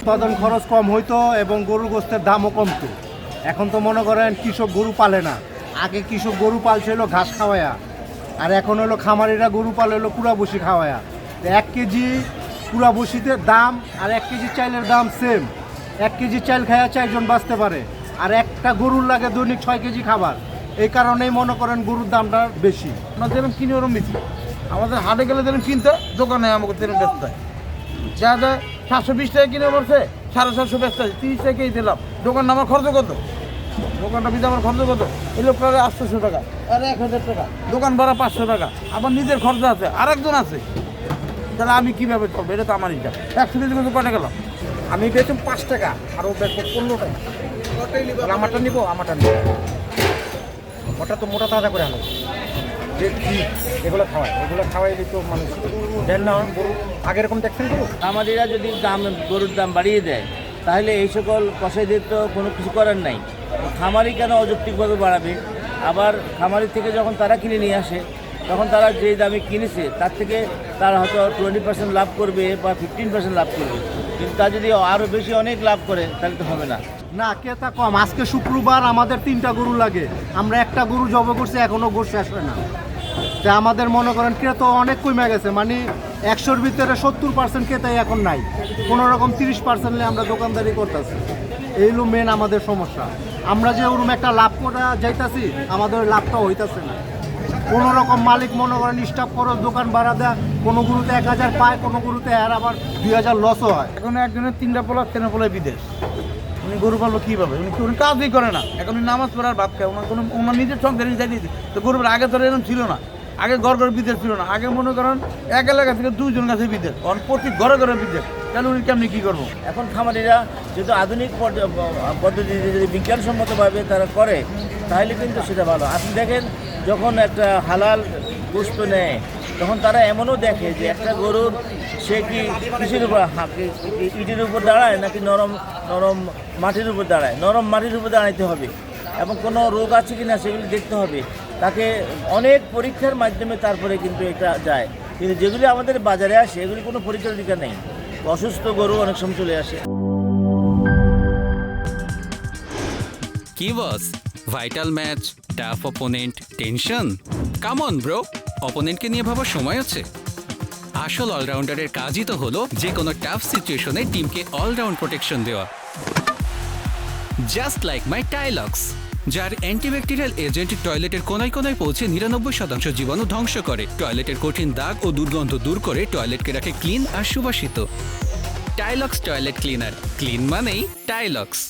উৎপাদন খরচ কম হইতো এবং গরুর গোস্তের দামও কমতো। এখন তো মনে করেন কৃষক গরু পালে না। আগে কৃষক গরু পালছিল ঘাস খাওয়ায়া, আর এখন হলো খামারিরা গরু পালে হলো কুড়া বসি খাওয়ায়া। 1 কেজি কুড়া বসিতে দাম আর 1 কেজি চাইলের দাম সেম। 1 কেজি চাইল খাওয়া 4 জন বাঁচতে পারে, আর একটা গরুর লাগে দৈনিক 6 কেজি খাবার। এই কারণেই মনে করেন গরুর দামটা বেশি। আমরা যেরকম কিনে ওরকম বেশি, আমাদের হাটে গেলে যেরকম কিনতে, দোকানে আমাকে তেরকম ব্যস্ত হয়। যা যায় 720 টাকা কিনে পড়ছে, 750 ব্যস্ত হয়, 30 টাকাই দিলাম। দোকান আমার খরচ কত? দোকানটা বিধে আমার খরচ কত? এই লোকটা 800 টাকা আর 1000 টাকা, দোকান ভাড়া 500 টাকা, আবার নিজের খরচ আছে, আর একজন আছে। তাহলে আমি কীভাবে চলবো? এটা তো আমার ইচ্ছা। 100 কেজি কিন্তু কটা গেলাম? আমি বেচুম 5 টাকা, আরও বেচবো 15 টাকা। আমারটা নিব, আমারটা নিব। ওটা তো মোটা তাজা করে আনো, যে কি এগুলো খাওয়াই দিত মানুষ। দেন না গরু আগে এরকম দেখছেন গরু। আমাদেরা যদি গরুর দাম বাড়িয়ে দেয়, তাহলে এই সকল কসাইদের তো কোনো কিছু করার নাই। খামারি কেন অযৌক্তিকভাবে বাড়াবে? আবার খামারি থেকে যখন তারা কিনে নিয়ে আসে, তখন তারা যে দামে কিনেছে তার থেকে তারা হয়তো 20% লাভ করবে বা 15% লাভ করবে, কিন্তু তা যদি আরও বেশি অনেক লাভ করে তাহলে তো হবে না। না, ক্রেতা কম। আজকে শুক্রবার, আমাদের 3টা গরু লাগে, আমরা একটা গরু জব করছি, এখনও গোশ শেষ হয় না। তা আমাদের মনে করেন ক্রেতা অনেক কমে গেছে, মানে 100-র ভিতরে 70% ক্রেতাই এখন নাই। কোনো রকম 30% নিয়ে আমরা দোকানদারি করতেছি। এই হলো মেন আমাদের সমস্যা। আমরা যে ওরকম একটা লাভ করা যাইতাছি, আমাদের লাভটা হইতাছে না। কোনো রকম মালিক মনে করেন স্টাফ খরচ, দোকান ভাড়া দেয়, কোনো গরুতে 1000 পায়, কোনো গরুতে আর আবার 2000 লসও হয়। এখন একজনের 3টা পোলা 4 পোলায় বিদেশ, উনি গরু পাললো কীভাবে? উনি কাজই করে না, এখন উনি নামাজ পড়ার ভাত খায়, ওনার নিজের সংসার চাই দিয়েছে। তো গরু আগে তো এরকম ছিল না, আগে ঘর বিদেশ ছিল না। আগে মনে করেন এক এলাকা থেকে 2 জন কাছে বিদেশ, প্রতি ঘরে বিদেশ। তাহলে উনি কেমনি কী করবো? এখন খামারিরা যেহেতু আধুনিক পদ্ধতিতে যদি বিজ্ঞানসম্মতভাবে তারা করে, তাহলে কিন্তু সেটা ভালো। আপনি দেখেন, যখন একটা হালাল গোশত নেয়, তখন তারা এমনও দেখে যে একটা গরুর সে কি কিসের উপর, ইটের উপর দাঁড়ায় নাকি নরম নরম মাটির উপর দাঁড়ায়। নরম মাটির উপর দাঁড়াইতে হবে এবং কোনো রোগ আছে কি না সেগুলি দেখতে হবে। তাকে অনেক পরীক্ষার মাধ্যমে তারপরে কিন্তু এটা যায়। কিন্তু যেগুলি আমাদের বাজারে আসে, এগুলি কোনো পরীক্ষার দিকা নেই। অসুস্থ গরু অনেক সময় চলে আসে। কি boss, vital match, tough opponent, tension? Come on bro, অপোনেন্টকে নিয়ে ভাবার সময় আছে। আসল অলরাউন্ডারের কাজই তো হলো যে কোনো টাফ সিচুয়েশনে টিমকে অলরাউন্ড প্রোটেকশন দেওয়া। জাস্ট লাইক মাই টাইলক্স, যার অ্যান্টিব্যাকটেরিয়াল এজেন্ট টয়লেটের কোনায় কোনায় পৌঁছে 99% জীবাণু ধ্বংস করে, টয়লেটের কঠিন দাগ ও দুর্গন্ধ দূর করে টয়লেটকে রাখে ক্লিন আর সুবাসিত। টাইলক্স টয়লেট ক্লিনার, ক্লিন মানেই টাইলক্স।